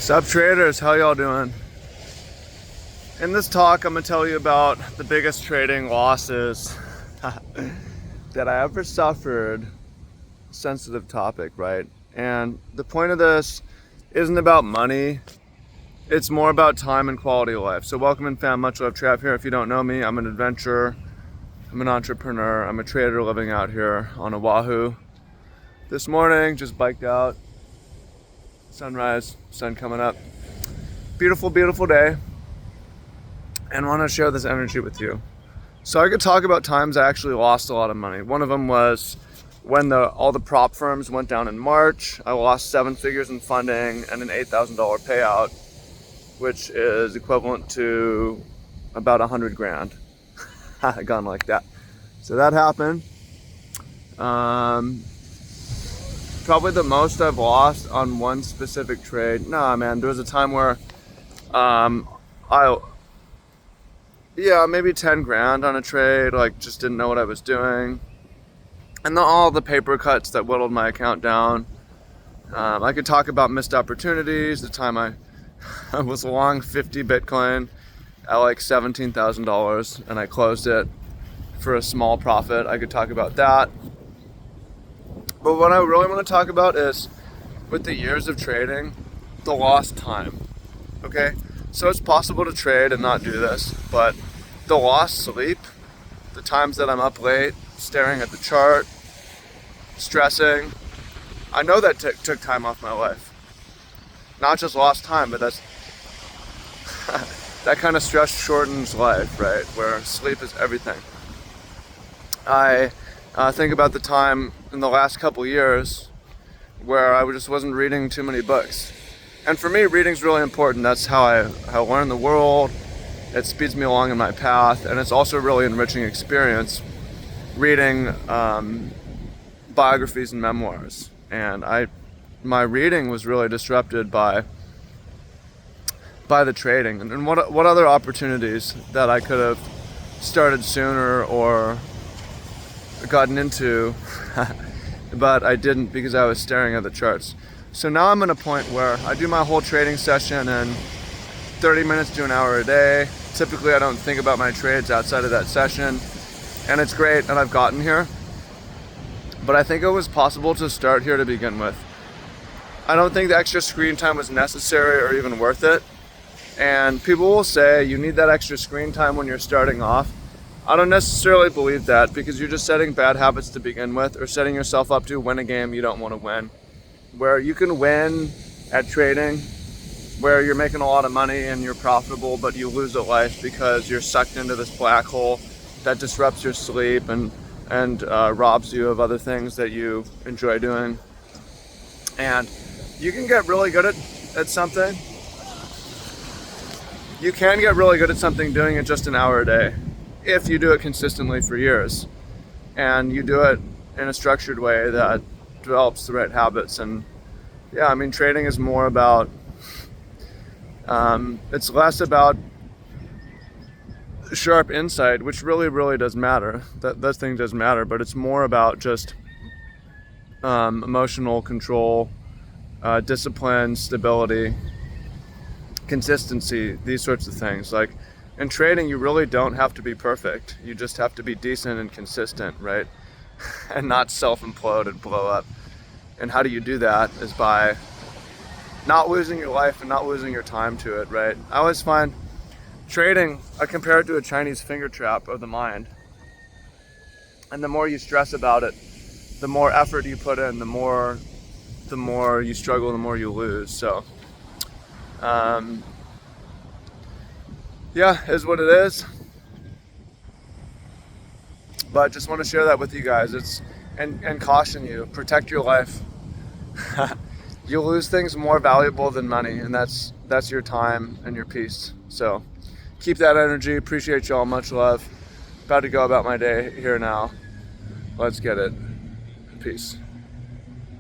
Sup traders, how y'all doing? In this talk, I'm gonna tell you about the biggest trading losses that I ever suffered. Sensitive topic, right? And the point of this isn't about money. It's more about time and quality of life. So welcome in fam, much love, Trav here. If you don't know me, I'm an adventurer, I'm an entrepreneur, I'm a trader living out here on Oahu. This morning, just biked out, sunrise, sun coming up. Beautiful, beautiful day. And want to share this energy with you. So I could talk about times I actually lost a lot of money. One of them was when all the prop firms went down in March. I lost 7 figures in funding and an $8,000 payout, which is equivalent to about 100 grand. Gone like that. So that happened. Probably the most I've lost on one specific trade. Nah, man, there was a time where maybe 10 grand on a trade, like just didn't know what I was doing. And all the paper cuts that whittled my account down. I could talk about missed opportunities, the time I was long 50 Bitcoin at like $17,000 and I closed it for a small profit. I could talk about that. But what I really want to talk about is with the years of trading, the lost time. Okay? So it's possible to trade and not do this, but the lost sleep, the times that I'm up late, staring at the chart, stressing, I know that took time off my life. Not just lost time, but that's that kind of stress shortens life, right? Where sleep is everything. I think about the time in the last couple years where I just wasn't reading too many books. And for me, reading's really important. That's how I learn the world. It speeds me along in my path, and it's also a really enriching experience reading biographies and memoirs. And my reading was really disrupted by the trading. And what other opportunities that I could have started sooner or gotten into, but I didn't because I was staring at the charts. So now I'm at a point where I do my whole trading session in 30 minutes to an hour a day. Typically I don't think about my trades outside of that session, and it's great and I've gotten here. But I think it was possible to start here to begin with. I don't think the extra screen time was necessary or even worth it. And people will say you need that extra screen time when you're starting off. I don't necessarily believe that, because you're just setting bad habits to begin with, or setting yourself up to win a game you don't want to win. Where you can win at trading, where you're making a lot of money and you're profitable, but you lose at life because you're sucked into this black hole that disrupts your sleep and robs you of other things that you enjoy doing. And you can get really good at something. You can get really good at something doing it just an hour a day, if you do it consistently for years. And you do it in a structured way that develops the right habits. And yeah, I mean, trading is more about, it's less about sharp insight, which really does matter. That thing does matter, but it's more about just emotional control, discipline, stability, consistency, these sorts of things. Like in trading, you really don't have to be perfect. You just have to be decent and consistent, right? And not self-implode and blow up. And how do you do that is by not losing your life and not losing your time to it, right? I always find trading, I compare it to a Chinese finger trap of the mind. And the more you stress about it, the more effort you put in, the more you struggle, the more you lose. So, yeah, is what it is. But just want to share that with you guys. And caution you, protect your life. You'll lose things more valuable than money, and that's your time and your peace. So keep that energy. Appreciate y'all. Much love. About to go about my day here now. Let's get it. Peace.